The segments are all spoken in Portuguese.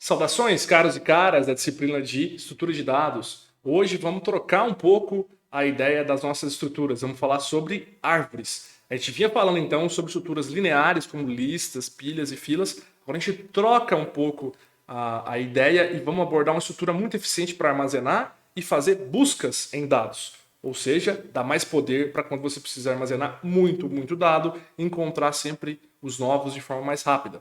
Saudações, caros e caras da disciplina de estrutura de dados. Hoje vamos trocar um pouco a ideia das nossas estruturas. Vamos falar sobre árvores. A gente vinha falando então sobre estruturas lineares, como listas, pilhas e filas. Agora a gente troca um pouco a ideia e vamos abordar uma estrutura muito eficiente para armazenar e fazer buscas em dados. Ou seja, dá mais poder para quando você precisa armazenar muito dado e encontrar sempre os novos de forma mais rápida.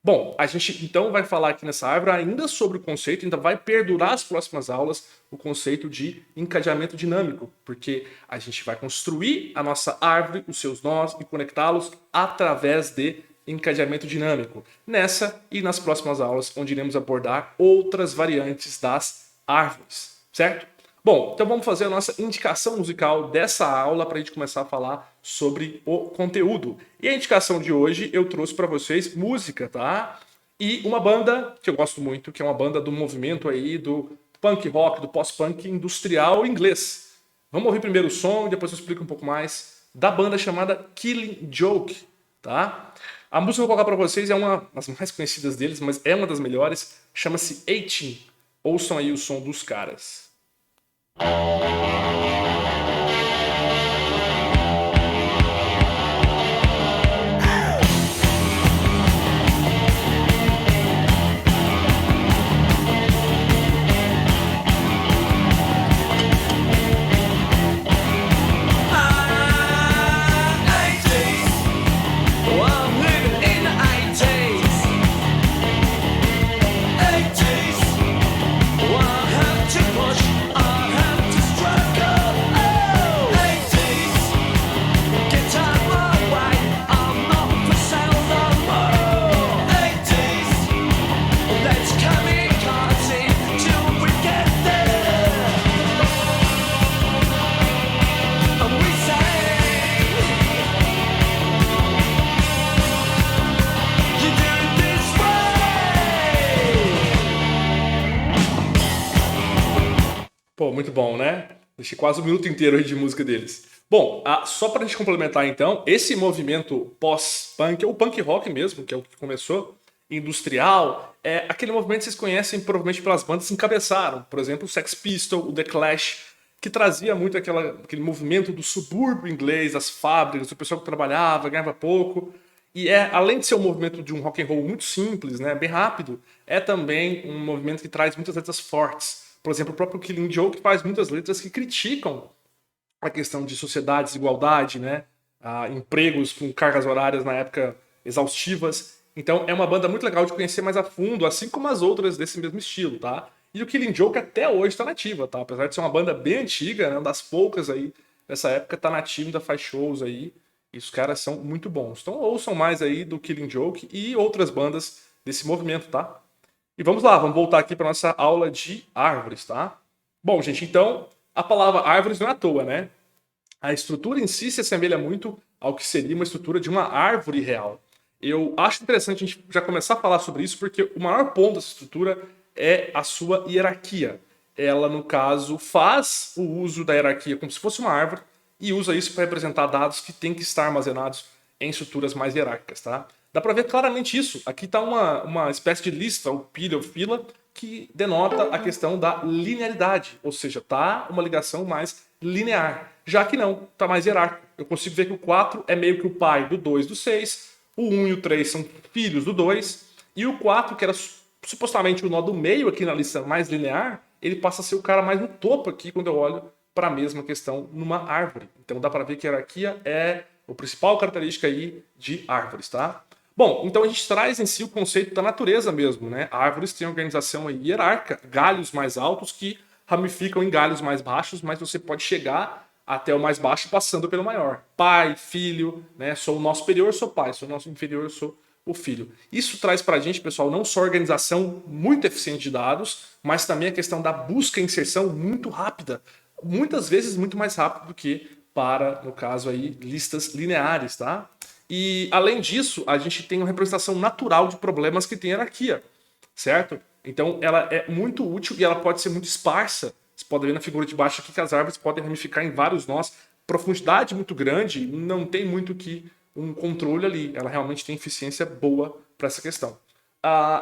Bom, a gente então vai falar aqui nessa árvore ainda sobre o conceito, ainda vai perdurar as próximas aulas o conceito de encadeamento dinâmico, porque a gente vai construir a nossa árvore, os seus nós e conectá-los através de encadeamento dinâmico. Nessa e nas próximas aulas, onde iremos abordar outras variantes das árvores, certo? Bom, então vamos fazer a nossa indicação musical dessa aula para a gente começar a falar sobre o conteúdo. E a indicação de hoje eu trouxe para vocês música, tá? E uma banda que eu gosto muito, que é uma banda do movimento aí do punk rock, do pós-punk industrial inglês. Vamos ouvir primeiro o som e depois eu explico um pouco mais da banda chamada Killing Joke, tá? A música que eu vou colocar para vocês é uma das mais conhecidas deles, mas é uma das melhores, chama-se 18. Ouçam aí o som dos caras. Pô, muito bom, né? Deixei quase um minuto inteiro aí de música deles. Bom, só pra gente complementar então, esse movimento pós-punk, ou punk rock mesmo, que é o que começou, industrial, é aquele movimento que vocês conhecem provavelmente pelas bandas que encabeçaram. Por exemplo, o Sex Pistols, o The Clash, que trazia muito aquele movimento do subúrbio inglês, das fábricas, do pessoal que trabalhava, ganhava pouco. E além de ser um movimento de um rock and roll muito simples, né, bem rápido, é também um movimento que traz muitas letras fortes. Por exemplo, o próprio Killing Joke faz muitas letras que criticam a questão de sociedade, desigualdade, né? Empregos com cargas horárias na época exaustivas. Então é uma banda muito legal de conhecer mais a fundo, assim como as outras desse mesmo estilo, tá? E o Killing Joke até hoje está nativa, tá? Apesar de ser uma banda bem antiga, né? Uma das poucas aí dessa época, tá nativa, ainda faz shows aí. E os caras são muito bons. Então ouçam mais aí do Killing Joke e outras bandas desse movimento, tá? E vamos lá, vamos voltar aqui para nossa aula de árvores, tá? Bom, gente, então, a palavra árvores não é à toa, né? A estrutura em si se assemelha muito ao que seria uma estrutura de uma árvore real. Eu acho interessante a gente já começar a falar sobre isso, porque o maior ponto dessa estrutura é a sua hierarquia. Ela, no caso, faz o uso da hierarquia como se fosse uma árvore e usa isso para representar dados que têm que estar armazenados em estruturas mais hierárquicas, tá? Dá para ver claramente isso. Aqui está uma espécie de lista, ou pilha ou fila, que denota a questão da linearidade. Ou seja, tá uma ligação mais linear. Já que não, tá mais hierárquico. Eu consigo ver que o 4 é meio que o pai do 2 do 6, o 1 e o 3 são filhos do 2, e o 4, que era supostamente o nó do meio aqui na lista mais linear, ele passa a ser o cara mais no topo aqui quando eu olho para a mesma questão numa árvore. Então dá para ver que a hierarquia é a principal característica aí de árvores, tá? Bom, então a gente traz em si o conceito da natureza mesmo, né? Árvores têm organização hierárquica, galhos mais altos que ramificam em galhos mais baixos, mas você pode chegar até o mais baixo passando pelo maior. Pai, filho, né? Sou o nosso superior, sou pai, sou o nosso inferior, sou o filho. Isso traz pra gente, pessoal, não só organização muito eficiente de dados, mas também a questão da busca e inserção muito rápida. Muitas vezes muito mais rápido do que para, no caso aí, listas lineares, tá? E, além disso, a gente tem uma representação natural de problemas que tem hierarquia, certo? Então, ela é muito útil e ela pode ser muito esparsa. Você pode ver na figura de baixo aqui que as árvores podem ramificar em vários nós. Profundidade muito grande, não tem muito que um controle ali. Ela realmente tem eficiência boa para essa questão.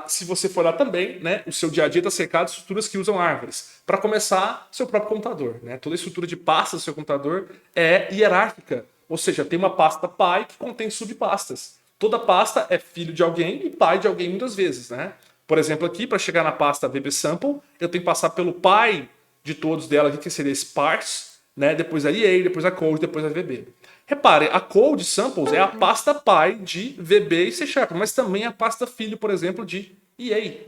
se você for lá também, né, o seu dia a dia está cercado de estruturas que usam árvores. Para começar, seu próprio computador. Né? Toda a estrutura de pastas do seu computador é hierárquica. Ou seja, tem uma pasta pai que contém subpastas. Toda pasta é filho de alguém e pai de alguém muitas vezes. Né? Por exemplo, aqui, para chegar na pasta VBSample, eu tenho que passar pelo pai de todos dela, aqui, que seria Sparse, né? Depois a EA, depois a Code, depois a VB. Repare, a Code Samples é a pasta pai de VB e C Sharp, mas também a pasta filho, por exemplo, de EA.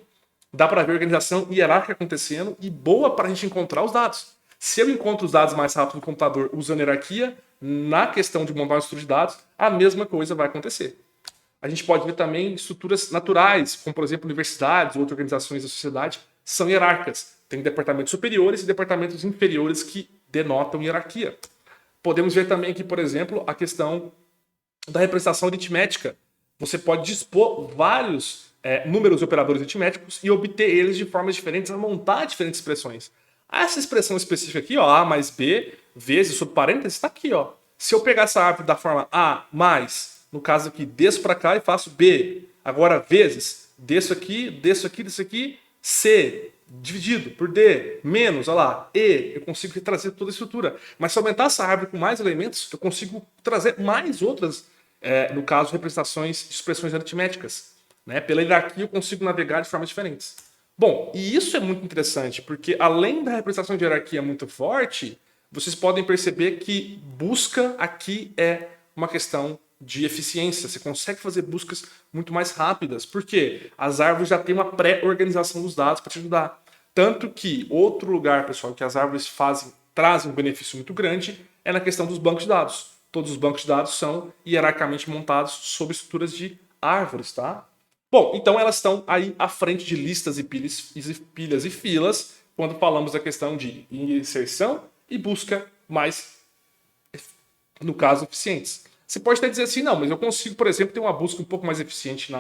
Dá para ver a organização hierárquica acontecendo e boa para a gente encontrar os dados. Se eu encontro os dados mais rápido no computador usando hierarquia, na questão de montar uma estrutura de dados, a mesma coisa vai acontecer. A gente pode ver também estruturas naturais, como por exemplo universidades ou outras organizações da sociedade, são hierárquicas. Tem departamentos superiores e departamentos inferiores que denotam hierarquia. Podemos ver também aqui, por exemplo, a questão da representação aritmética. Você pode dispor vários números e operadores aritméticos e obter eles de formas diferentes, a montar diferentes expressões. Essa expressão específica aqui, ó, A mais B vezes sob parênteses, está aqui. Ó. Se eu pegar essa árvore da forma A mais, no caso aqui, desço para cá e faço B. Agora, vezes, desço aqui, C, dividido por D, menos, olha lá, E, eu consigo trazer toda a estrutura. Mas se aumentar essa árvore com mais elementos, eu consigo trazer mais outras, no caso, representações de expressões aritméticas. Né? Pela hierarquia eu consigo navegar de formas diferentes. Bom, e isso é muito interessante, porque além da representação de hierarquia muito forte, vocês podem perceber que busca aqui é uma questão de eficiência. Você consegue fazer buscas muito mais rápidas, porque as árvores já têm uma pré-organização dos dados para te ajudar. Tanto que outro lugar, pessoal, que as árvores trazem um benefício muito grande é na questão dos bancos de dados. Todos os bancos de dados são hierarquicamente montados sob estruturas de árvores, tá? Bom, então elas estão aí à frente de listas e pilhas e filas quando falamos da questão de inserção e busca mais, no caso, eficientes. Você pode até dizer assim, não, mas eu consigo, por exemplo, ter uma busca um pouco mais eficiente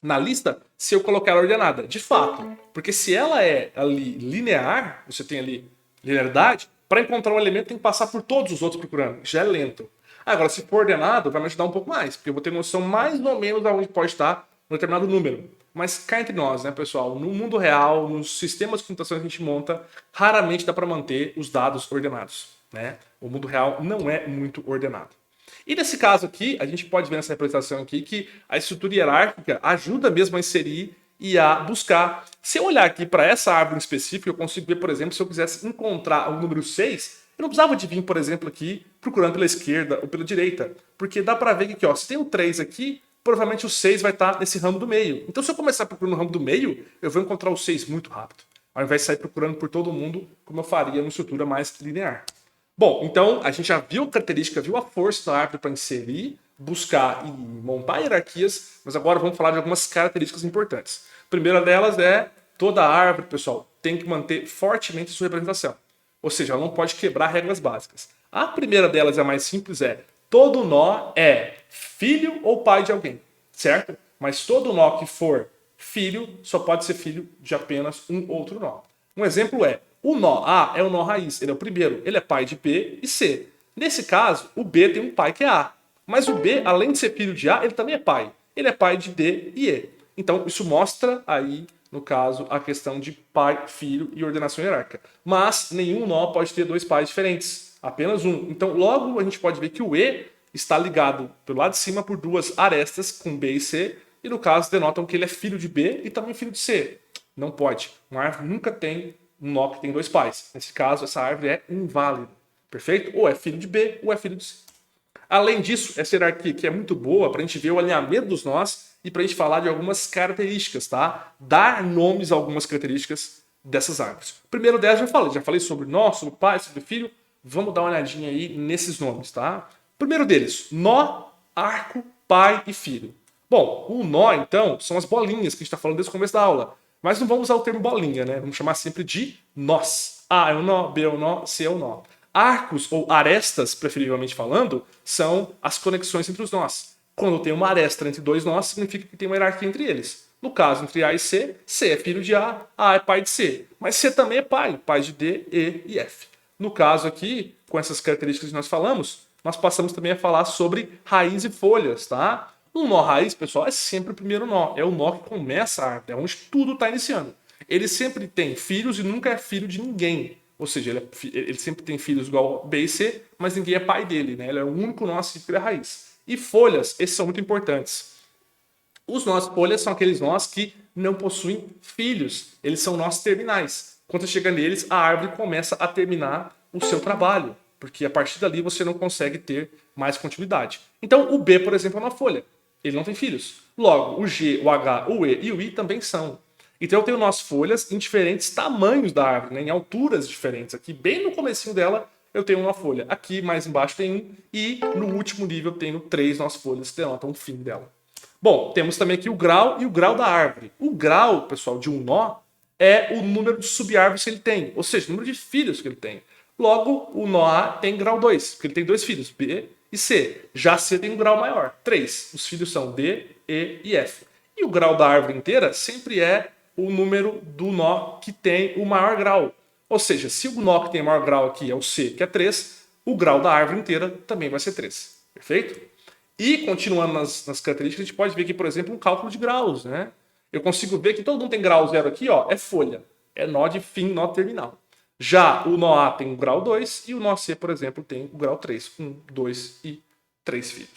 na lista se eu colocar ela ordenada. De fato, porque se ela é ali linear, você tem ali linearidade, para encontrar um elemento tem que passar por todos os outros procurando. Já é lento. Agora, se for ordenado, vai me ajudar um pouco mais, porque eu vou ter noção mais ou menos de onde pode estar um determinado número. Mas cá entre nós, né, pessoal? No mundo real, nos sistemas de computação que a gente monta, raramente dá para manter os dados ordenados. Né? O mundo real não é muito ordenado. E nesse caso aqui, a gente pode ver nessa representação aqui que a estrutura hierárquica ajuda mesmo a inserir e a buscar. Se eu olhar aqui para essa árvore em específico, eu consigo ver, por exemplo, se eu quisesse encontrar o número 6, eu não precisava de vir, por exemplo, aqui procurando pela esquerda ou pela direita, porque dá para ver que aqui, ó, se tem o 3 aqui, provavelmente o 6 vai estar nesse ramo do meio. Então, se eu começar procurando no ramo do meio, eu vou encontrar o 6 muito rápido, ao invés de sair procurando por todo mundo, como eu faria numa estrutura mais linear. Bom, então a gente já viu a característica, viu a força da árvore para inserir, buscar e montar hierarquias, mas agora vamos falar de algumas características importantes. A primeira delas é toda a árvore, pessoal, tem que manter fortemente sua representação. Ou seja, ela não pode quebrar regras básicas. A primeira delas, a mais simples, é todo nó é filho ou pai de alguém, certo? Mas todo nó que for filho só pode ser filho de apenas um outro nó. Um exemplo é, o nó A é o nó raiz, ele é o primeiro, ele é pai de B e C. Nesse caso, o B tem um pai que é A. Mas o B, além de ser filho de A, ele também é pai. Ele é pai de D e E. Então, isso mostra aí, no caso, a questão de pai, filho e ordenação hierárquica. Mas nenhum nó pode ter dois pais diferentes, apenas um. Então, logo a gente pode ver que o E está ligado pelo lado de cima por duas arestas com B e C, e no caso denotam que ele é filho de B e também filho de C. Não pode. Uma árvore nunca tem um nó que tem dois pais. Nesse caso, essa árvore é inválida. Perfeito? Ou é filho de B ou é filho de C. Além disso, essa hierarquia aqui é muito boa para a gente ver o alinhamento dos nós e para a gente falar de algumas características, tá? Dar nomes a algumas características dessas árvores. O primeiro delas já falei sobre nó, sobre pai, sobre filho. Vamos dar uma olhadinha aí nesses nomes, tá? Primeiro deles, nó, arco, pai e filho. Bom, o nó, então, são as bolinhas que a gente está falando desde o começo da aula. Mas não vamos usar o termo bolinha, né? Vamos chamar sempre de nós. A é o nó, B é o nó, C é o nó. Arcos, ou arestas, preferivelmente falando, são as conexões entre os nós. Quando tem uma aresta entre dois nós, significa que tem uma hierarquia entre eles. No caso, entre A e C, C é filho de A é pai de C. Mas C também é pai de D, E e F. No caso aqui, com essas características que nós falamos, nós passamos também a falar sobre raiz e folhas, tá? Um nó raiz, pessoal, é sempre o primeiro nó. É o nó que começa a árvore, é onde tudo está iniciando. Ele sempre tem filhos e nunca é filho de ninguém. Ou seja, ele sempre tem filhos igual B e C, mas ninguém é pai dele, né? Ele é o único nó assim que ele é raiz. E folhas, esses são muito importantes. Os nós folhas são aqueles nós que não possuem filhos. Eles são nós terminais. Quando você chega neles, a árvore começa a terminar o seu trabalho, porque a partir dali você não consegue ter mais continuidade. Então, o B, por exemplo, é uma folha. Ele não tem filhos. Logo, o G, o H, o E e o I também são. Então, eu tenho nós folhas em diferentes tamanhos da árvore, né? Em alturas diferentes. Aqui, bem no comecinho dela, eu tenho uma folha. Aqui, mais embaixo, tem um. E no último nível, eu tenho 3 nós folhas que denotam o fim dela. Bom, temos também aqui o grau e o grau da árvore. O grau, pessoal, de um nó é o número de subárvores que ele tem, ou seja, o número de filhos que ele tem. Logo, o nó A tem grau 2, porque ele tem 2 filhos, B e C. Já C tem um grau maior, 3. Os filhos são D, E e F. E o grau da árvore inteira sempre é o número do nó que tem o maior grau. Ou seja, se o nó que tem o maior grau aqui é o C, que é 3, o grau da árvore inteira também vai ser 3. Perfeito? E continuando nas características, a gente pode ver aqui, por exemplo, um cálculo de graus, né? Eu consigo ver que todo mundo tem grau 0 aqui, ó, é folha. É nó de fim, nó terminal. Já o nó A tem o grau 2 e o nó C, por exemplo, tem o grau 3. 1, 2 e 3 filhos.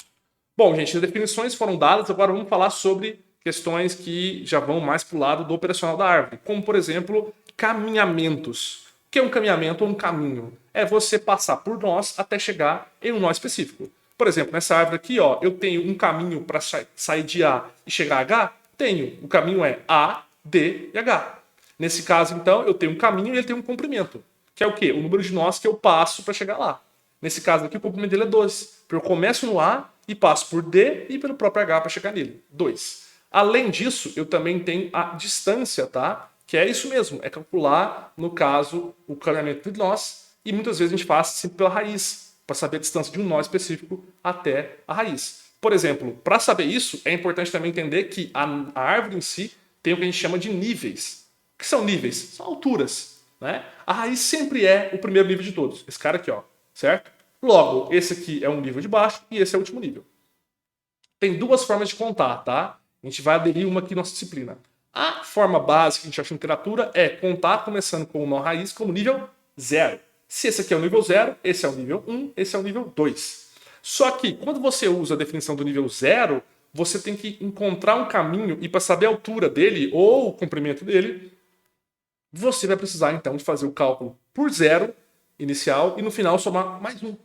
Bom, gente, as definições foram dadas, agora vamos falar sobre questões que já vão mais para o lado do operacional da árvore, como, por exemplo, caminhamentos. O que é um caminhamento ou um caminho? É você passar por nós até chegar em um nó específico. Por exemplo, nessa árvore aqui, ó, eu tenho um caminho para sair de A e chegar a H? Tenho. O caminho é A, D e H. Nesse caso, então, eu tenho um caminho e ele tem um comprimento. Que é o quê? O número de nós que eu passo para chegar lá. Nesse caso aqui, o comprimento dele é 12. Eu começo no A e passo por D e pelo próprio H para chegar nele. 2. Além disso, eu também tenho a distância, tá? Que é isso mesmo, é calcular, no caso, o caminhamento de nós. E muitas vezes a gente faz sempre pela raiz, para saber a distância de um nó específico até a raiz. Por exemplo, para saber isso, é importante também entender que a árvore em si tem o que a gente chama de níveis. O que são níveis? São alturas, né? A raiz sempre é o primeiro nível de todos. Esse cara aqui, ó, certo? Logo, esse aqui é um nível de baixo e esse é o último nível. Tem duas formas de contar, tá? A gente vai aderir uma aqui na nossa disciplina. A forma básica que a gente acha em literatura é contar começando com o nó raiz como nível 0. Se esse aqui é o nível 0, esse é o nível 1, esse é o nível 2. Só que quando você usa a definição do nível 0, você tem que encontrar um caminho e para saber a altura dele ou o comprimento dele, você vai precisar então de fazer o cálculo por 0 inicial e no final somar mais 1.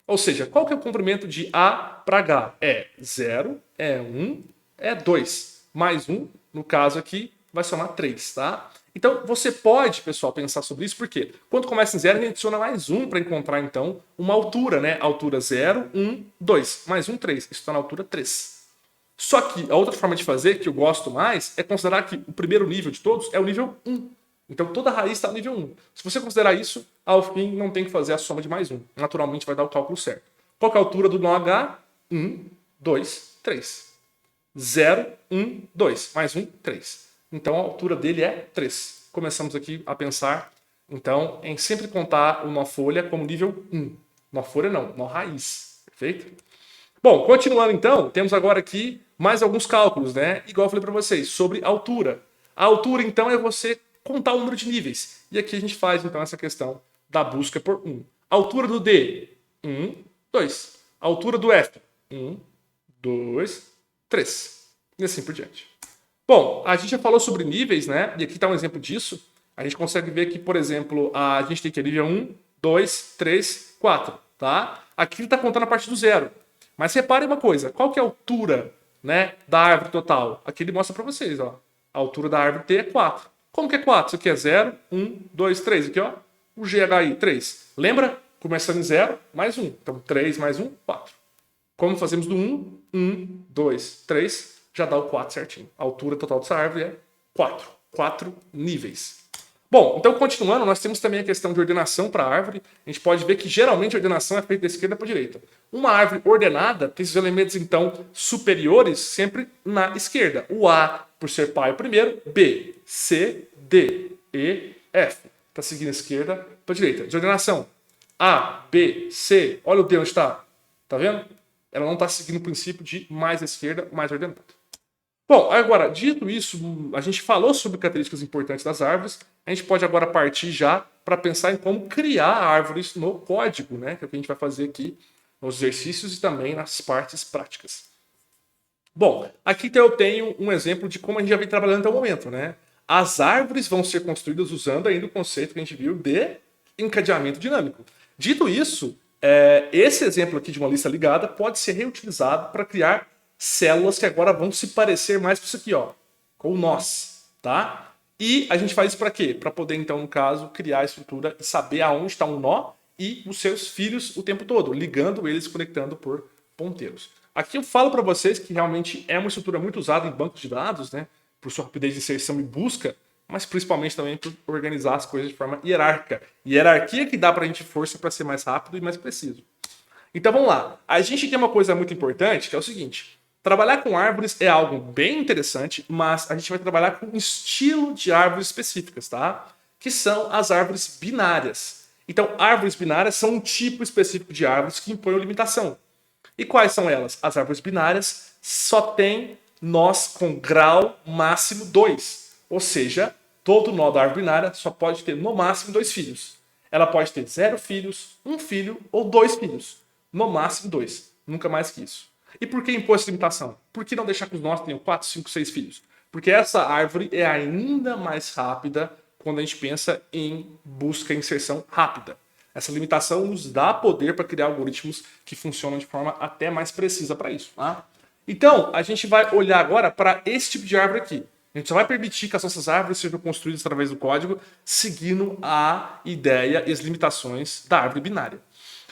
Ou seja, qual que é o comprimento de A para H? É 0, é 1, é 2. Mais 1, no caso aqui, vai somar 3, tá? Então, você pode, pessoal, pensar sobre isso, porque quando começa em 0, a gente adiciona mais 1 para encontrar, então, uma altura, né? Altura 0, 1, 2. Mais 1, 3. Isso está na altura 3. Só que a outra forma de fazer, que eu gosto mais, é considerar que o primeiro nível de todos é o nível 1. Então, toda a raiz está no nível 1. Se você considerar isso, ao fim, não tem que fazer a soma de mais 1. Naturalmente, vai dar o cálculo certo. Qual que é a altura do nó H? 1, 2, 3. 0, 1, 2. Mais 1, 3. Então, a altura dele é 3. Começamos aqui a pensar, então, em sempre contar o nó folha como nível 1. Nó folha não, nó raiz. Perfeito? Bom, continuando então, temos agora aqui mais alguns cálculos, né? Igual eu falei para vocês, sobre altura. A altura, então, é você contar o número de níveis. E aqui a gente faz, então, essa questão da busca por 1. Altura do D, 1, 2. Altura do F, 1, 2, 3. E assim por diante. Bom, a gente já falou sobre níveis, né? E aqui está um exemplo disso. A gente consegue ver que, por exemplo, a gente tem aqui nível 1, 2, 3, 4, tá? Aqui ele está contando a partir do 0. Mas repare uma coisa, qual que é a altura, né, da árvore total? Aqui ele mostra para vocês, ó. A altura da árvore T é 4. Como que é 4? Isso aqui é 0, 1, 2, 3. Aqui, ó, o GHI, 3. Lembra? Começando em 0, mais 1. Então, 3 mais 1, 4. Como fazemos do 1, 1, 2, 3, já dá o 4 certinho. A altura total dessa árvore é 4. 4 níveis. Bom, então continuando, nós temos também a questão de ordenação para a árvore. A gente pode ver que geralmente a ordenação é feita da esquerda para a direita. Uma árvore ordenada tem esses elementos, então, superiores sempre na esquerda. O A, por ser pai, o primeiro. B, C, D, E, F. Para seguir na esquerda para a direita. Desordenação. A, B, C. Olha o D onde está. Tá vendo? ela não está seguindo o princípio de mais à esquerda, mais ordenado. Bom, agora, dito isso, a gente falou sobre características importantes das árvores, a gente pode agora partir já para pensar em como criar árvores no código, né? Que é o que a gente vai fazer aqui nos exercícios e também nas partes práticas. Bom, aqui eu tenho um exemplo de como a gente já vem trabalhando até o momento, né? As árvores vão ser construídas usando ainda o conceito que a gente viu de encadeamento dinâmico. Dito isso, esse exemplo aqui de uma lista ligada pode ser reutilizado para criar células que agora vão se parecer mais com isso aqui, ó, com nós, tá? E a gente faz isso para quê? Para poder, então, no caso, criar a estrutura e saber aonde está um nó e os seus filhos o tempo todo, ligando eles, conectando por ponteiros. Aqui eu falo para vocês que realmente é uma estrutura muito usada em bancos de dados, né? Por sua rapidez de inserção e busca, mas principalmente também por organizar as coisas de forma hierárquica. Hierarquia que dá para a gente força para ser mais rápido e mais preciso. Então vamos lá. A gente tem uma coisa muito importante que é o seguinte. Trabalhar com árvores é algo bem interessante, mas a gente vai trabalhar com um estilo de árvores específicas, tá? Que são as árvores binárias. Então, árvores binárias são um tipo específico de árvores que impõe uma limitação. E quais são elas? As árvores binárias só têm nós com grau máximo 2. Ou seja, todo nó da árvore binária só pode ter no máximo 2 filhos. Ela pode ter 0 filhos, 1 filho ou 2 filhos. No máximo 2. Nunca mais que isso. E por que impor essa limitação? Por que não deixar que os nós tenham 4, 5, 6 filhos? Porque essa árvore é ainda mais rápida quando a gente pensa em busca e inserção rápida. Essa limitação nos dá poder para criar algoritmos que funcionam de forma até mais precisa para isso. Tá? Então, a gente vai olhar agora para esse tipo de árvore aqui. A gente só vai permitir que as nossas árvores sejam construídas através do código, seguindo a ideia e as limitações da árvore binária.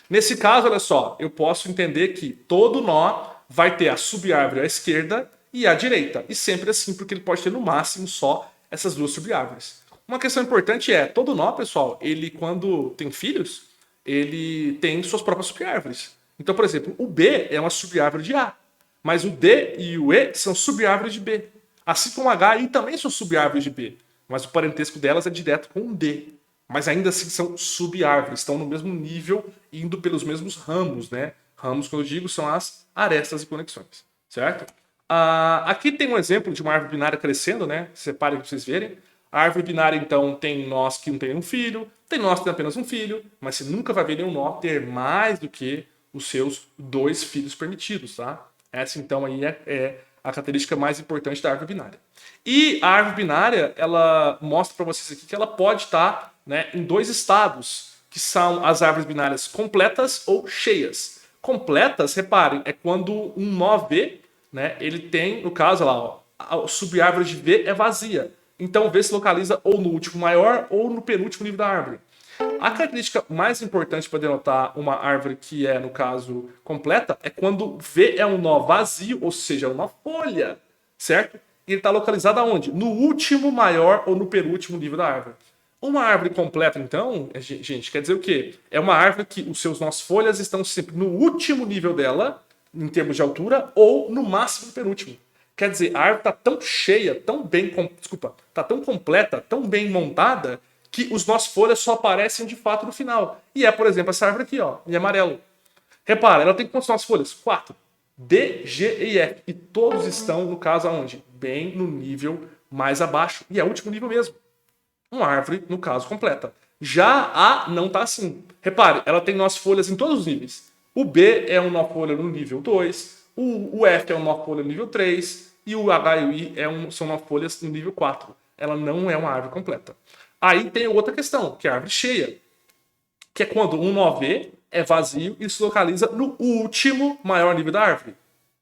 Nesse caso, olha só, eu posso entender que todo nó vai ter a subárvore à esquerda e à direita. E sempre assim, porque ele pode ter no máximo só essas duas subárvores. Uma questão importante é, todo nó, pessoal, ele quando tem filhos, ele tem suas próprias subárvores. Então, por exemplo, o B é uma subárvore de A, mas o D e o E são subárvores de B. Assim como o H e I também são subárvores de B, mas o parentesco delas é direto com o D. Mas ainda assim são subárvores, estão no mesmo nível, indo pelos mesmos ramos, né? Ramos, quando eu digo, são as arestas e conexões, certo? Aqui tem um exemplo de uma árvore binária crescendo, né? Separem para vocês verem. A árvore binária, então, tem nós que não tem um filho, tem nós que tem apenas um filho, mas você nunca vai ver nenhum nó ter mais do que os seus 2 filhos permitidos, tá? Essa, então, aí é a característica mais importante da árvore binária. E a árvore binária, ela mostra para vocês aqui que ela pode estar, né, em 2 estados, que são as árvores binárias completas ou cheias. Completas, reparem, é quando um nó V, né, ele tem, no caso lá, ó, a subárvore de V é vazia. Então V se localiza ou no último maior ou no penúltimo nível da árvore. A característica mais importante para denotar uma árvore que é, no caso, completa, é quando V é um nó vazio, ou seja, uma folha, certo? E ele está localizado aonde? No último maior ou no penúltimo nível da árvore. Uma árvore completa, então, gente, quer dizer o quê? É uma árvore que os seus nós folhas estão sempre no último nível dela, em termos de altura, ou no máximo no penúltimo. Quer dizer, a árvore está tão cheia, tão bem, está tão completa, tão bem montada, que os nós folhas só aparecem de fato no final. E é, por exemplo, essa árvore aqui, ó, em amarelo. Repara, ela tem quantos nós folhas? 4. D, G e F. E todos estão, no caso, aonde? Bem no nível mais abaixo. E é o último nível mesmo. Uma árvore, no caso, completa. Já a não está assim. Repare, ela tem nós folhas em todos os níveis. O B é um nó folha no nível 2, o F é um nó folha no nível 3 e o H e o I são nó folhas no nível 4. Ela não é uma árvore completa. Aí tem outra questão, que é a árvore cheia, que é quando um nó V é vazio e se localiza no último maior nível da árvore.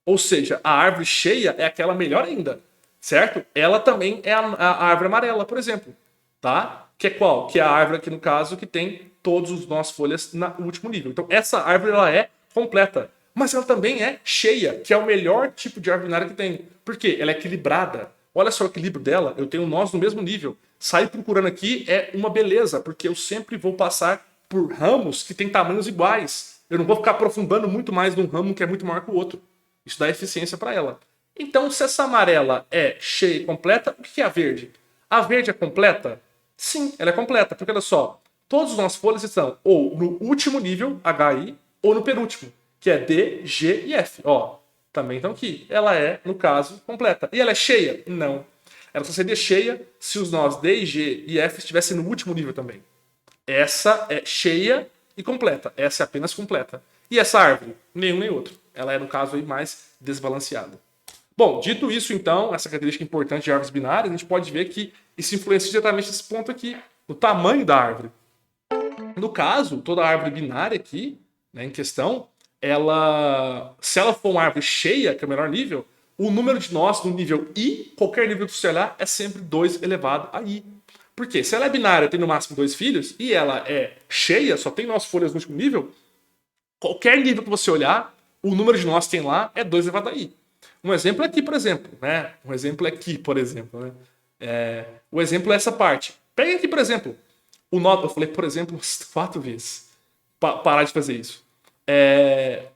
Ou seja, a árvore cheia é aquela melhor ainda, certo? Ela também é a árvore amarela, por exemplo, tá? Que é qual? Que é a árvore aqui, no caso, que tem todos os nós folhas no último nível. Então, essa árvore, ela é completa. Mas ela também é cheia, que é o melhor tipo de árvore binária que tem. Por quê? Ela é equilibrada. Olha só o equilíbrio dela. Eu tenho nós no mesmo nível. Sair procurando aqui é uma beleza, porque eu sempre vou passar por ramos que têm tamanhos iguais. Eu não vou ficar aprofundando muito mais num ramo que é muito maior que o outro. Isso dá eficiência para ela. Então, se essa amarela é cheia e completa, o que é a verde? A verde é completa? Sim, ela é completa, porque olha só, todas as nossas folhas estão ou no último nível, HI, ou no penúltimo. que é D, G e F. Ó, também estão aqui. Ela é, no caso, completa. E ela é cheia? Não. Ela só seria cheia se os nós D, G e F estivessem no último nível também. Essa é cheia e completa. Essa é apenas completa. E essa árvore? Nenhum nem outro. Ela é, no caso, aí, mais desbalanceada. Bom, dito isso, então, essa característica importante de árvores binárias, a gente pode ver que isso influencia diretamente nesse ponto aqui, no tamanho da árvore. No caso, toda árvore binária aqui, né, em questão, se ela for uma árvore cheia, que é o menor nível, o número de nós no nível I, qualquer nível que você olhar, é sempre 2 elevado a I. Por quê? Se ela é binária, tem no máximo 2 filhos, e ela é cheia, só tem nós folhas no último nível, qualquer nível que você olhar, o número de nós que tem lá é 2 elevado a I. Um exemplo é aqui, por exemplo. Né? Um exemplo é aqui, por exemplo. Né? O exemplo é essa parte. Pega aqui, por exemplo, o nó. Eu falei, por exemplo, umas 4 vezes. Parar de fazer isso.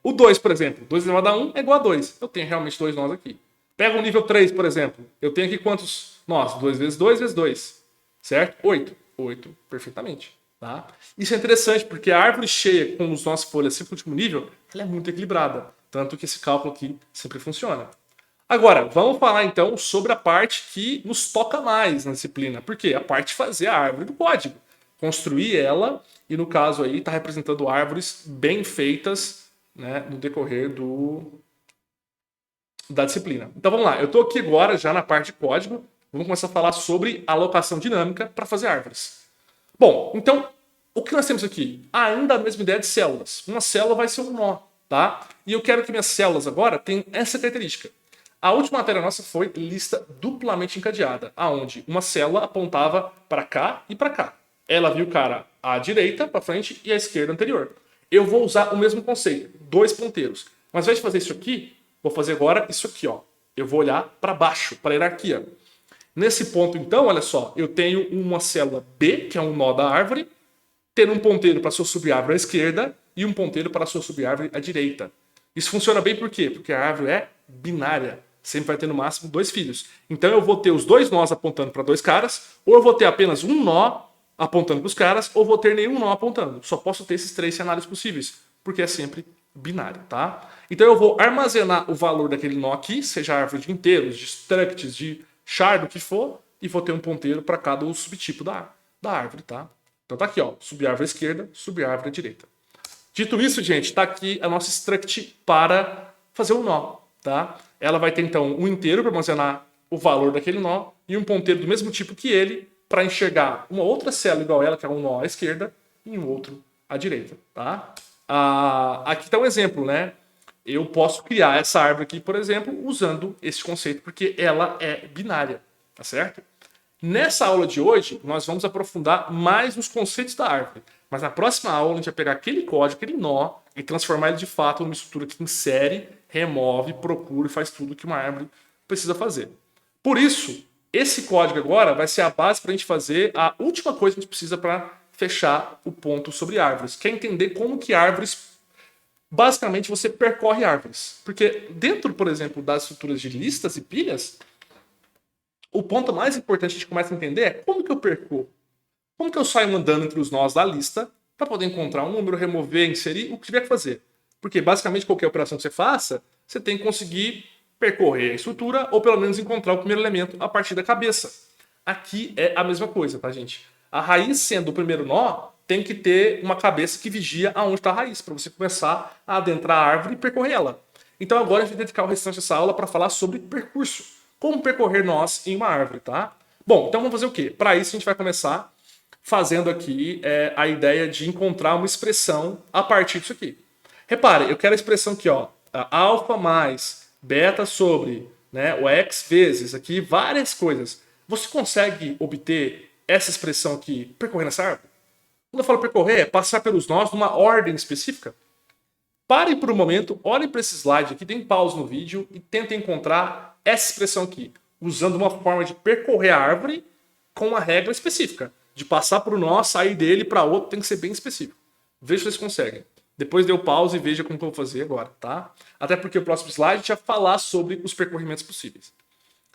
O 2, por exemplo. 2 elevado a 1 é igual a 2. Eu tenho realmente 2 nós aqui. Pega o nível 3, por exemplo. Eu tenho aqui quantos nós? 2 vezes 2 vezes 2. Certo? 8. 8, perfeitamente. Tá? Isso é interessante, porque a árvore cheia com os nossos folhas sempre no último nível, ela é muito equilibrada. Tanto que esse cálculo aqui sempre funciona. Agora, vamos falar então sobre a parte que nos toca mais na disciplina. Por quê? A parte de fazer a árvore do código. Construir ela e, no caso aí, está representando árvores bem feitas, né, no decorrer da disciplina. Então vamos lá, eu estou aqui agora já na parte de código. Vamos começar a falar sobre alocação dinâmica para fazer árvores. Bom, então, o que nós temos aqui? Ainda a mesma ideia de células. Uma célula vai ser um nó. Tá? E eu quero que minhas células agora tenham essa característica. A última matéria nossa foi lista duplamente encadeada, aonde uma célula apontava para cá e para cá. Ela viu o cara à direita, para frente, e à esquerda anterior. Eu vou usar o mesmo conceito, 2 ponteiros. Mas ao invés de fazer isso aqui, vou fazer agora isso aqui. Ó. Eu vou olhar para baixo, para a hierarquia. Nesse ponto, então, olha só, eu tenho uma célula B, que é um nó da árvore, tendo um ponteiro para a sua subárvore à esquerda e um ponteiro para a sua subárvore à direita. Isso funciona bem por quê? Porque a árvore é binária. Sempre vai ter no máximo 2 filhos. Então eu vou ter os 2 nós apontando para 2 caras, ou eu vou ter apenas um nó apontando para os caras, ou vou ter nenhum nó apontando. Só posso ter esses 3 cenários possíveis, porque é sempre binário, tá? Então eu vou armazenar o valor daquele nó aqui, seja árvore de inteiros, de structs, de char, do que for, e vou ter um ponteiro para cada subtipo da árvore, tá? Então tá aqui, ó, subárvore à esquerda, subárvore à direita. Dito isso, gente, está aqui a nossa struct para fazer o nó, tá? Ela vai ter, então, um inteiro para armazenar o valor daquele nó e um ponteiro do mesmo tipo que ele para enxergar uma outra célula igual a ela, que é um nó à esquerda, e um outro à direita, tá? Aqui está um exemplo, né? Eu posso criar essa árvore aqui, por exemplo, usando esse conceito, porque ela é binária, tá certo? Nessa aula de hoje, nós vamos aprofundar mais nos conceitos da árvore. Mas na próxima aula, a gente vai pegar aquele código, aquele nó, e transformar ele de fato numa estrutura que insere, remove, procura e faz tudo que uma árvore precisa fazer. Por isso, esse código agora vai ser a base para a gente fazer a última coisa que a gente precisa para fechar o ponto sobre árvores, que é entender como que árvores, basicamente, você percorre árvores. Porque dentro, por exemplo, das estruturas de listas e pilhas, o ponto mais importante que a gente começa a entender é como que eu percorro. Como que eu saio andando entre os nós da lista para poder encontrar um número, remover, inserir, o que tiver que fazer. Porque basicamente qualquer operação que você faça, você tem que conseguir percorrer a estrutura ou pelo menos encontrar o primeiro elemento a partir da cabeça. Aqui é a mesma coisa, tá, gente? A raiz sendo o primeiro nó, tem que ter uma cabeça que vigia aonde está a raiz, para você começar a adentrar a árvore e percorrer ela. Então agora a gente vai dedicar o restante dessa aula para falar sobre percurso. Como percorrer nós em uma árvore, tá? Bom, então vamos fazer o quê? Para isso a gente vai começar fazendo aqui a ideia de encontrar uma expressão a partir disso aqui. Repare, eu quero a expressão aqui, ó, alfa mais beta sobre, né, o x vezes aqui, várias coisas. Você consegue obter essa expressão aqui percorrendo essa árvore? Quando eu falo percorrer, é passar pelos nós numa ordem específica. Parem por um momento, olhem para esse slide aqui, deem pausa no vídeo e tentem encontrar essa expressão aqui, usando uma forma de percorrer a árvore com uma regra específica. De passar por um nó, sair dele para outro, tem que ser bem específico. Veja se vocês conseguem. Depois dê o pause e veja como que eu vou fazer agora, tá? Até porque o próximo slide a gente vai falar sobre os percorrimentos possíveis.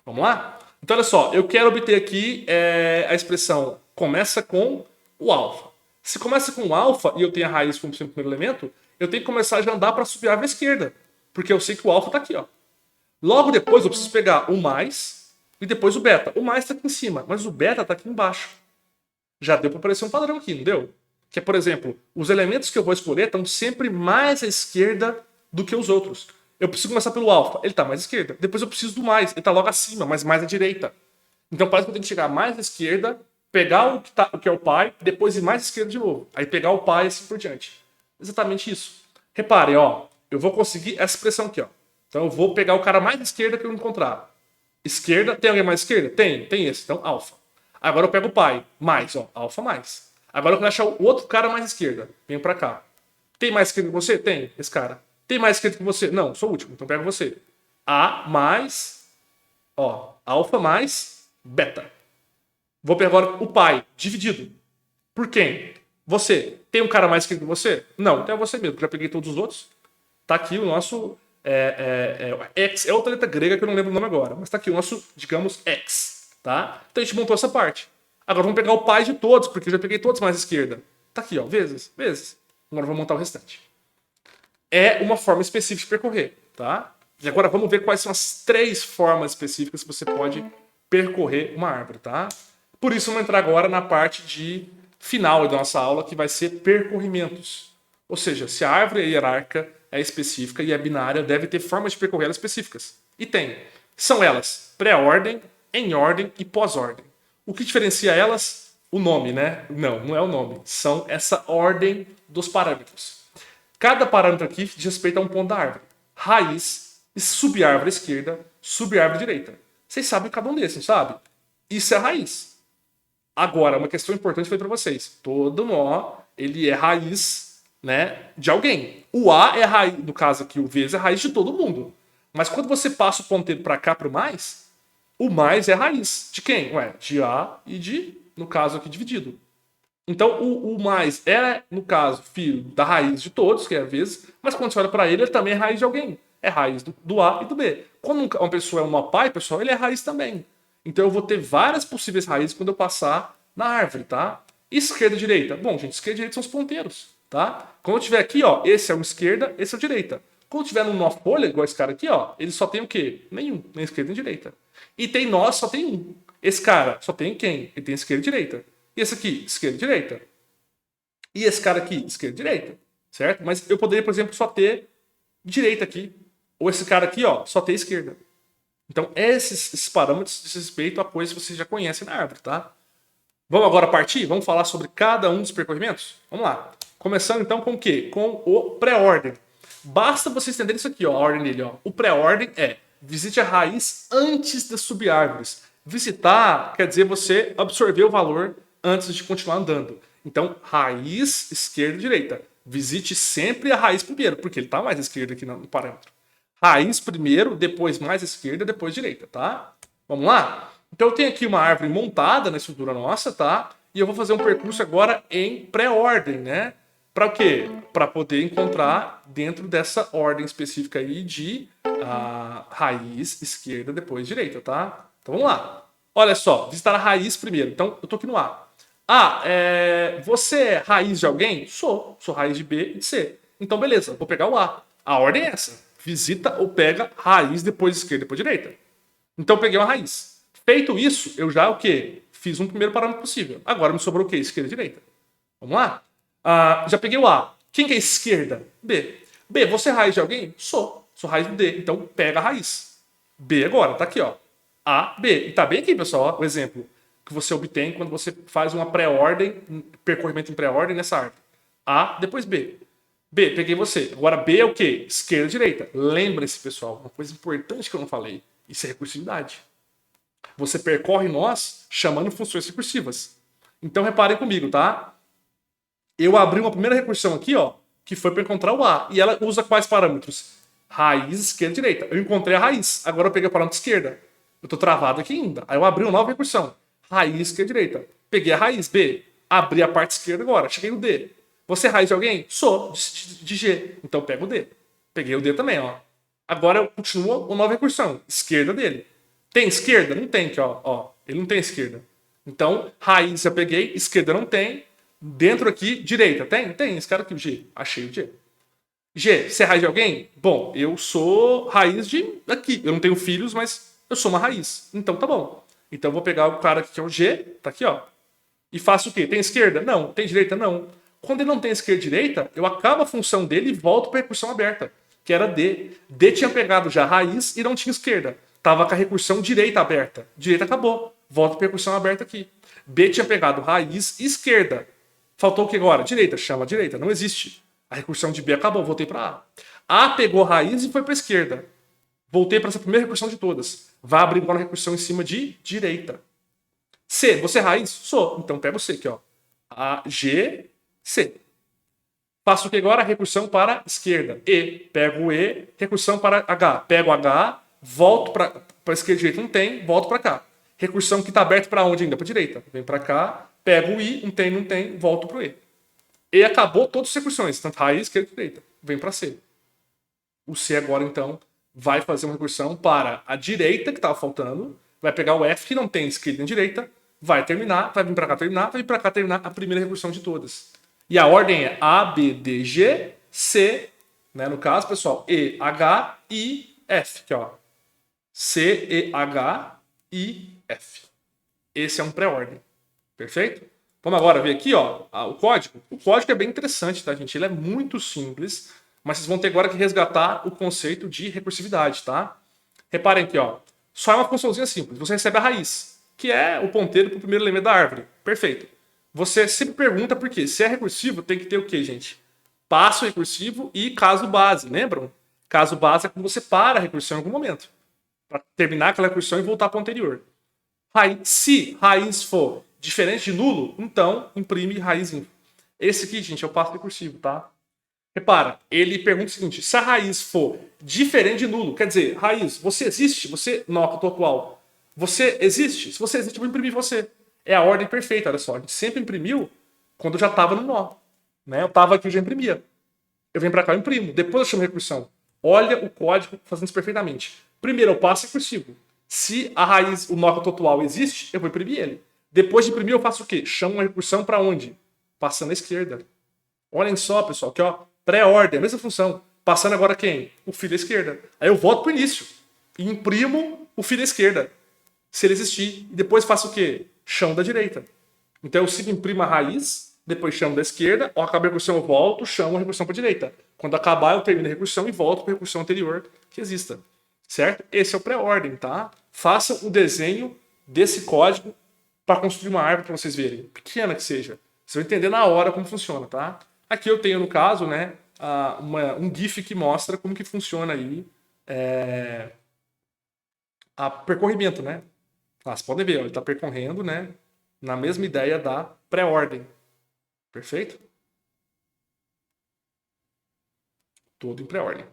Vamos lá? Então, olha só, eu quero obter aqui a expressão começa com o alfa. Se começa com o alfa e eu tenho a raiz como sempre primeiro elemento, eu tenho que começar já a andar para subir a árvore à esquerda. Porque eu sei que o alfa está aqui, ó. Logo depois eu preciso pegar o mais e depois o beta. O mais está aqui em cima, mas o beta está aqui embaixo. Já deu para aparecer um padrão aqui, não deu? Que é, por exemplo, os elementos que eu vou escolher estão sempre mais à esquerda do que os outros. Eu preciso começar pelo alfa, ele está mais à esquerda. Depois eu preciso do mais, ele está logo acima, mas mais à direita. Então parece que eu tenho que chegar mais à esquerda, pegar o que é o pai, depois ir mais à esquerda de novo. Aí pegar o pai e assim por diante. Exatamente isso. Reparem, ó, eu vou conseguir essa expressão aqui, ó. Então eu vou pegar o cara mais à esquerda que eu encontrar. Esquerda, tem alguém mais à esquerda? Tem esse, então alfa. Agora eu pego o pai, mais, ó, alfa mais. Agora eu quero achar o outro cara mais à esquerda. Venho pra cá. Tem mais esquerda que você? Tem, esse cara. Tem mais esquerda que você? Não, sou o último, então pego você. A mais, ó, alfa mais beta. Vou pegar agora o pai, dividido. Por quem? Você. Tem um cara mais esquerdo que você? Não, então é você mesmo. Já peguei todos os outros. Tá aqui o nosso X. É outra letra grega que eu não lembro o nome agora. Mas tá aqui o nosso, digamos, X. Tá? Então a gente montou essa parte. Agora vamos pegar o pai de todos, porque eu já peguei todos mais à esquerda. Tá aqui, ó. Vezes. Agora vamos montar o restante. É uma forma específica de percorrer. Tá? E agora vamos ver quais são as 3 formas específicas que você pode percorrer uma árvore. Tá? Por isso vamos entrar agora na parte de final da nossa aula, que vai ser percorrimentos. Ou seja, se a árvore é hierárquica, é específica e é binária, deve ter formas de percorrer elas específicas. E tem. São elas pré-ordem, em ordem e pós-ordem. O que diferencia elas? O nome, né? Não é o nome. São essa ordem dos parâmetros. Cada parâmetro aqui diz respeito a um ponto da árvore. Raiz, sub-árvore esquerda, sub-árvore direita. Vocês sabem cada um desses, não sabe? Isso é a raiz. Agora, uma questão importante foi para vocês. Todo nó, ele é raiz, né, de alguém. O A é raiz, no caso aqui, o vezes é raiz de todo mundo. Mas quando você passa o ponteiro para cá, para o mais é raiz. De quem? Ué, de A e de, no caso aqui, dividido. Então, o mais é, no caso, filho da raiz de todos, que é a vezes, mas quando você olha para ele, ele também é raiz de alguém. É raiz do A e do B. Quando uma pessoa é um nó pai, pessoal, ele é raiz também. Então eu vou ter várias possíveis raízes quando eu passar na árvore, tá? Esquerda e direita. Bom, gente, esquerda e direita são os ponteiros, tá? Quando eu tiver aqui, ó, esse é o esquerda, esse é o direita. Quando tiver no nó folha, igual esse cara aqui, ó, ele só tem o quê? Nenhum, nem esquerda nem direita. E tem nó, só tem um. Esse cara só tem quem? Ele tem esquerda e direita. E esse aqui, esquerda e direita. E esse cara aqui, esquerda e direita. Certo? Mas eu poderia, por exemplo, só ter direita aqui. Ou esse cara aqui, ó, só ter esquerda. Então, esses parâmetros diz respeito a coisas que vocês já conhecem na árvore, tá? Vamos agora partir? Vamos falar sobre cada um dos percorrimentos? Vamos lá. Começando então com o quê? Com o pré-ordem. Basta vocês entenderem isso aqui, ó, a ordem dele. Ó. O pré-ordem é visite a raiz antes das subárvores. Visitar quer dizer você absorver o valor antes de continuar andando. Então, raiz, esquerda e direita. Visite sempre a raiz primeiro, porque ele está mais à esquerda aqui no parâmetro. Raiz primeiro, depois mais à esquerda, depois direita, tá? Vamos lá? Então eu tenho aqui uma árvore montada na estrutura nossa, tá? E eu vou fazer um percurso agora em pré-ordem, né? Para o quê? Para poder encontrar dentro dessa ordem específica aí de raiz, esquerda, depois direita, tá? Então vamos lá. Olha só, visitar a raiz primeiro. Então eu tô aqui no A. Você é raiz de alguém? Sou. Sou raiz de B e de C. Então beleza, vou pegar o A. A ordem é essa. Visita ou pega raiz, depois esquerda, depois direita. Então eu peguei uma raiz. Feito isso, eu já o quê? Fiz um primeiro parâmetro possível. Agora me sobrou o quê? Esquerda e direita. Vamos lá? Já peguei o A. Quem que é esquerda? B. B, você é raiz de alguém? Sou. Sou raiz do D. Então pega a raiz. B agora, tá aqui, ó. A, B. E tá bem aqui, pessoal, ó, o exemplo que você obtém quando você faz uma pré-ordem, percorrimento em pré-ordem nessa árvore. A, depois B. B, peguei você. Agora B é o quê? Esquerda e direita. Lembre-se, pessoal, uma coisa importante que eu não falei. Isso é recursividade. Você percorre nós chamando funções recursivas. Então reparem comigo, tá? Eu abri uma primeira recursão aqui, ó, que foi para encontrar o A. E ela usa quais parâmetros? Raiz, esquerda e direita. Eu encontrei a raiz. Agora eu peguei o parâmetro esquerda. Eu tô travado aqui ainda. Aí eu abri uma nova recursão. Raiz, esquerda e direita. Peguei a raiz, B. Abri a parte esquerda agora. Cheguei no D. Você é raiz de alguém? Sou, de G. Então pego o D. Peguei o D também, ó. Agora eu continuo uma nova recursão. Esquerda dele. Tem esquerda? Não tem aqui, ó. Ele não tem esquerda. Então, raiz eu peguei, esquerda não tem. Dentro aqui, direita. Tem? Tem. Esse cara aqui, o G. Achei o G. G, você é raiz de alguém? Bom, eu sou raiz de aqui. Eu não tenho filhos, mas eu sou uma raiz. Então tá bom. Então eu vou pegar o cara aqui que é o G, tá aqui, ó. E faço o quê? Tem esquerda? Não. Tem direita? Não. Quando ele não tem esquerda e direita, eu acabo a função dele e volto para a recursão aberta, que era D. D tinha pegado já a raiz e não tinha esquerda. Tava com a recursão direita aberta. Direita acabou. Volto para a recursão aberta aqui. B tinha pegado raiz e esquerda. Faltou o que agora? Direita. Chama a direita. Não existe. A recursão de B acabou. Voltei para A. A pegou raiz e foi para a esquerda. Voltei para essa primeira recursão de todas. Vai abrir agora a recursão em cima de direita. C, você é raiz? Sou. Então pega o C aqui, ó. A, G, C. Faço o que agora? Recursão para a esquerda. E, pego o E, recursão para H. Pego H, volto para a esquerda e direita, não tem, volto para cá. Recursão que está aberta para onde ainda? Para a direita. Vem para cá, pego o I, não tem, volto para o E. E acabou todas as recursões, tanto raiz, esquerda e direita. Vem para C. O C agora, então, vai fazer uma recursão para a direita, que estava faltando, vai pegar o F, que não tem esquerda nem direita, vai terminar, vai vir para cá terminar, vai vir para cá terminar a primeira recursão de todas. E a ordem é A, B, D, G, C, né, no caso, pessoal, E, H, I, F, que ó, C, E, H, I, F. Esse é um pré-ordem, perfeito? Vamos agora ver aqui, ó, o código. O código é bem interessante, tá, gente? Ele é muito simples, mas vocês vão ter agora que resgatar o conceito de recursividade, tá? Reparem aqui, ó, só é uma funçãozinha simples. Você recebe a raiz, que é o ponteiro para o primeiro elemento da árvore. Perfeito. Você sempre pergunta por quê. Se é recursivo, tem que ter o quê, gente? Passo recursivo e caso base, lembram? Caso base é quando você para a recursão em algum momento, para terminar aquela recursão e voltar para o anterior. Se raiz for diferente de nulo, então imprime raiz info. Esse aqui, gente, é o passo recursivo, tá? Repara, ele pergunta o seguinte: se a raiz for diferente de nulo, quer dizer, raiz, você existe? Você, nó atual. Você existe? Se você existe, eu vou imprimir você. É a ordem perfeita, olha só. A gente sempre imprimiu quando eu já estava no nó. Né? Eu estava aqui e já imprimia. Eu venho para cá, eu imprimo. Depois eu chamo recursão. Olha o código fazendo isso perfeitamente. Primeiro eu passo recursivo. Se a raiz, o nó atual existe, eu vou imprimir ele. Depois de imprimir, eu faço o quê? Chamo uma recursão para onde? Passando à esquerda. Olhem só, pessoal, aqui ó, pré-ordem, a mesma função. Passando agora quem? O fio da esquerda. Aí eu volto para o início e imprimo o fio da esquerda, se ele existir. E depois faço o quê? Chão da direita. Então eu sigo imprimo a raiz, depois chamo da esquerda, ó, acaba a recursão, eu volto, chamo a recursão para a direita. Quando acabar, eu termino a recursão e volto para a recursão anterior que exista. Certo? Esse é o pré-ordem, tá? Faça o desenho desse código para construir uma árvore para vocês verem. Pequena que seja. Vocês vão entender na hora como funciona, tá? Aqui eu tenho, no caso, né, um GIF que mostra como que funciona aí a percorrimento, né? Vocês podem ver, ó, ele está percorrendo, né, na mesma ideia da pré-ordem. Perfeito? Todo em pré-ordem.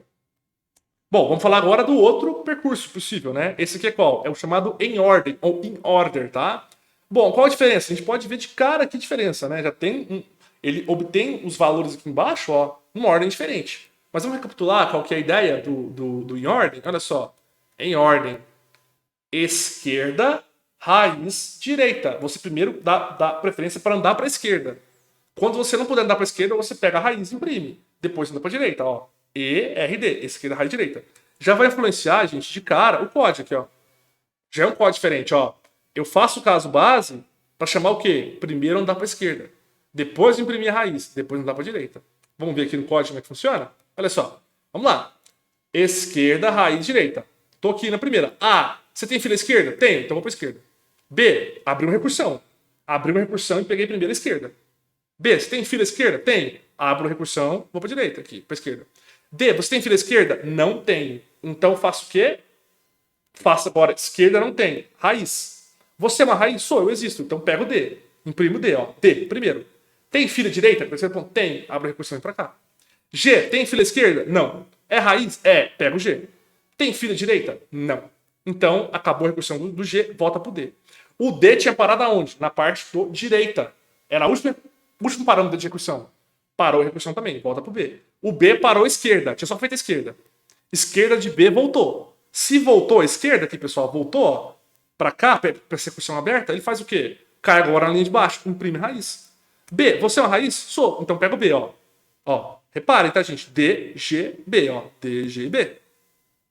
Bom, vamos falar agora do outro percurso possível, né? Esse aqui é qual? É o chamado em ordem, ou in order, tá? Bom, qual a diferença? A gente pode ver de cara aqui a diferença, né? Já tem ele obtém os valores aqui embaixo, ó, numa ordem diferente. Mas vamos recapitular qual que é a ideia do em ordem? Olha só. Em ordem, esquerda, raiz, direita. Você primeiro dá preferência para andar para a esquerda. Quando você não puder andar para a esquerda, você pega a raiz e imprime. Depois anda para a direita, ó. ERD, esquerda, raiz, direita. Já vai influenciar, gente, de cara, o código aqui, ó. Já é um código diferente, ó. Eu faço o caso base para chamar o quê? Primeiro andar para a esquerda. Depois imprimir a raiz. Depois andar para a direita. Vamos ver aqui no código como é que funciona? Olha só. Vamos lá. Esquerda, raiz, direita. Tô aqui na primeira. A. Você tem fila esquerda? Tenho. Então vou para a esquerda. B. Abri uma recursão. Abri uma recursão e peguei a primeira esquerda. B. Você tem fila esquerda? Tenho. Abro a recursão, vou para a direita aqui, para a esquerda. D. Você tem fila esquerda? Não tenho. Então faço o quê? Faço agora. Esquerda não tem. Raiz. Você é uma raiz? Sou, eu existo. Então pego o D. Imprimo o D, ó. D, primeiro. Tem fila direita? Tem. Abro a recursão e para cá. G. Tem fila esquerda? Não. É raiz? É. Pego o G. Tem fila direita? Não. Então acabou a recursão do G, volta pro D. O D tinha parado aonde? Na parte do direita. Era o último parâmetro de recursão. Parou a recursão também, volta pro B. O B parou a esquerda, tinha só feito a esquerda. Esquerda de B voltou. Se voltou a esquerda aqui, pessoal, voltou ó, para cá, para essa recursão aberta, ele faz o quê? Cai agora na linha de baixo, imprime raiz. B, você é uma raiz? Sou. Então pega o B, ó. Ó, Reparem, tá, gente? DGB, ó. DGB.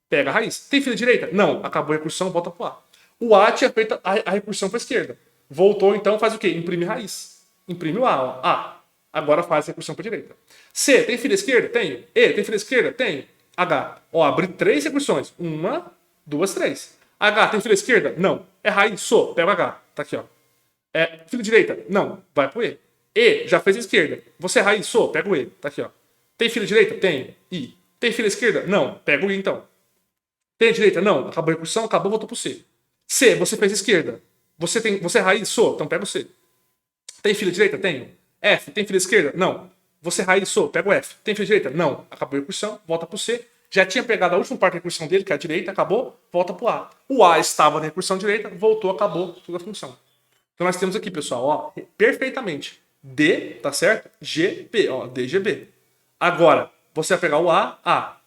Pega a raiz. Tem fila direita? Não. Acabou a recursão, volta pro A. O A tinha feito a recursão para a esquerda. Voltou, então, faz o quê? Imprime raiz. Imprime o A, ó. A. Agora faz a recursão para a direita. C, tem fila esquerda? Tenho. E, tem fila esquerda? Tenho. H. Ó, abri 3 recursões. 1, 2, 3. H, tem fila esquerda? Não. É raiz? Sou. Pega o H. Tá aqui, ó. É fila direita? Não. Vai pro E. E, já fez a esquerda. Você é raiz? Sou. Pega o E. Tá aqui, ó. Tem fila direita? Tenho. I. Tem fila esquerda? Não. Pega o I, então. Tem a direita? Não. Acabou a recursão, acabou, voltou pro C. C, você fez esquerda. Você é raiz? Sou. Então pega o C. Tem fila direita? Tenho. F, tem fila esquerda? Não. Você é raiz? Sou. Pega o F. Tem fila direita? Não. Acabou a recursão, volta pro C. Já tinha pegado a última parte da recursão dele, que é a direita, acabou, volta pro A. O A estava na recursão direita, voltou, acabou toda a função. Então nós temos aqui, pessoal, ó, perfeitamente. D, tá certo? GP, ó, DGB. Agora, você vai pegar o A.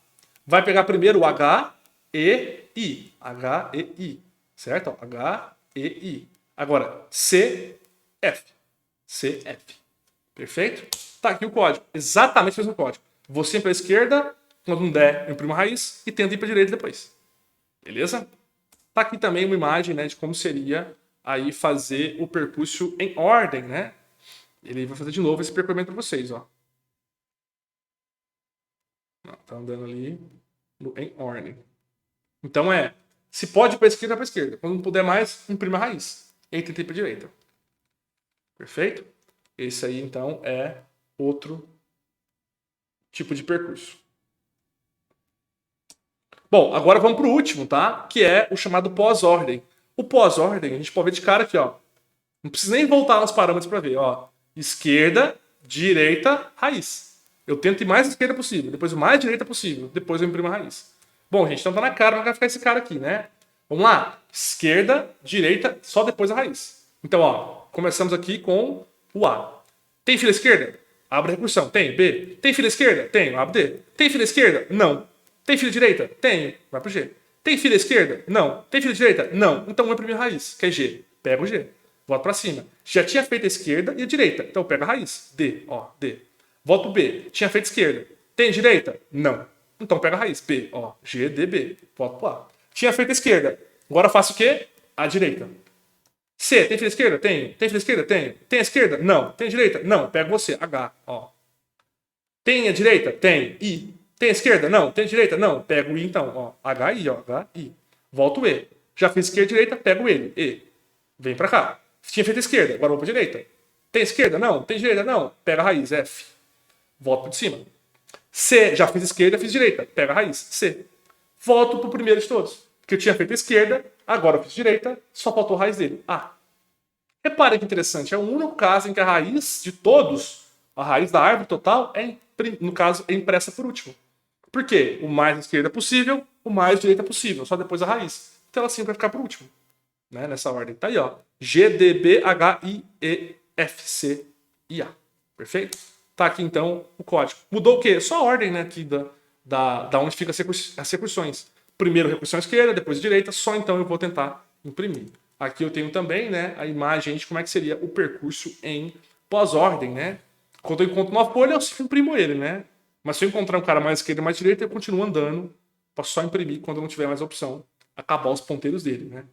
Vai pegar primeiro o H, E, I. H, E, I. Certo? H, E, I. Agora, C, F. C, F. Perfeito? Tá aqui o código. Exatamente o mesmo código. Você ir para a esquerda, quando não der, eu imprimo a raiz e tenta ir para a direita depois. Beleza? Tá aqui também uma imagem, né, de como seria aí fazer o percurso em ordem, né? Ele vai fazer de novo esse percorrimento para vocês, ó. Tá andando ali em ordem. Então se pode ir para a esquerda, para a esquerda. Quando não puder mais, imprime a raiz. E aí tenta ir para a direita. Perfeito? Esse aí, então, é outro tipo de percurso. Bom, agora vamos para o último, tá? Que é o chamado pós-ordem. O pós-ordem, a gente pode ver de cara aqui, ó. Não precisa nem voltar nos parâmetros para ver, ó. Esquerda, direita, raiz. Eu tento ir mais à esquerda possível, depois o mais direita possível, depois eu imprimo a raiz. Bom, gente, então tá na cara, não vai ficar esse cara aqui, né? Vamos lá. Esquerda, direita, só depois a raiz. Então, ó, começamos aqui com o A. Tem fila esquerda? Abre a recursão. Tem. B. Tem fila esquerda? Tenho. Abre D. Tem fila esquerda? Não. Tem fila direita? Tenho. Vai pro G. Tem fila esquerda? Não. Tem fila direita? Não. Então vou imprimir a raiz, que é G. Pega o G. Volto pra cima. Já tinha feito a esquerda e a direita. Então pega a raiz. D. Ó, D. Volto pro B. Tinha feito esquerda. Tem direita? Não. Então pega a raiz. B. Ó, G, D, B. Volto pro A. Tinha feito a esquerda. Agora faço o quê? A direita. C, tem fila esquerda? Tenho. Tem fila esquerda? Tenho. Tem a esquerda? Não. Tem a direita? Não. Pego você. H, ó. Tem a direita? Tem. I. Tem a esquerda? Não. Tem a direita? Não. Pego o I então, ó. H, I, ó. H, I. Volto o E. Já fiz esquerda e direita, pego ele. E. Vem pra cá. Tinha feito a esquerda, agora vou pra direita. Tem esquerda? Não. Tem direita? Não. Pega a raiz. F. Volto pro de cima. C, já fiz esquerda, fiz direita. Pega a raiz. C. Volto pro primeiro de todos. Que eu tinha feito a esquerda, agora eu fiz direita, só faltou a raiz dele. A. Reparem que interessante, é o único caso em que a raiz de todos, a raiz da árvore total, no caso, é impressa por último. Por quê? O mais à esquerda possível, o mais à direita possível, só depois a raiz. Então ela sempre vai ficar por último, né? Nessa ordem. Tá aí, ó. G, D, B, H, I, E, F, C e A. Perfeito? Tá aqui, então, o código. Mudou o quê? Só a ordem, né, aqui da onde ficam as recursões. Primeiro recursão esquerda, depois direita, só então eu vou tentar imprimir. Aqui eu tenho também, né, a imagem de como é que seria o percurso em pós-ordem, né? Quando eu encontro uma folha, eu só imprimo ele, né? Mas se eu encontrar um cara mais esquerda e mais direita, eu continuo andando para só imprimir quando eu não tiver mais a opção, acabar os ponteiros dele, né?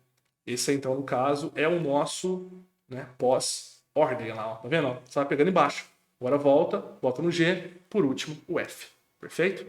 Esse aí, então, no caso, é o nosso, né, pós-ordem lá, ó. Tá vendo? Ó? Você vai pegando embaixo. Agora volta no G, por último, o F. Perfeito?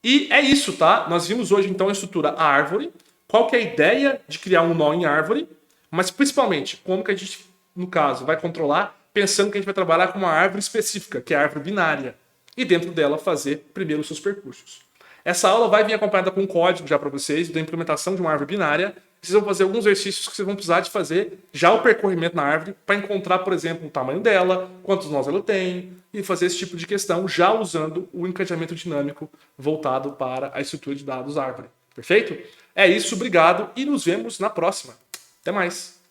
E é isso, tá? Nós vimos hoje, então, a estrutura árvore. Qual que é a ideia de criar um nó em árvore? Mas, principalmente, como que a gente, no caso, vai controlar, pensando que a gente vai trabalhar com uma árvore específica, que é a árvore binária. E dentro dela fazer primeiro os seus percursos. Essa aula vai vir acompanhada com um código já para vocês, da implementação de uma árvore binária. Vocês vão fazer alguns exercícios que vocês vão precisar de fazer já o percorrimento na árvore para encontrar, por exemplo, o tamanho dela, quantos nós ela tem, e fazer esse tipo de questão já usando o encadeamento dinâmico voltado para a estrutura de dados árvore. Perfeito? É isso, obrigado e nos vemos na próxima. Até mais!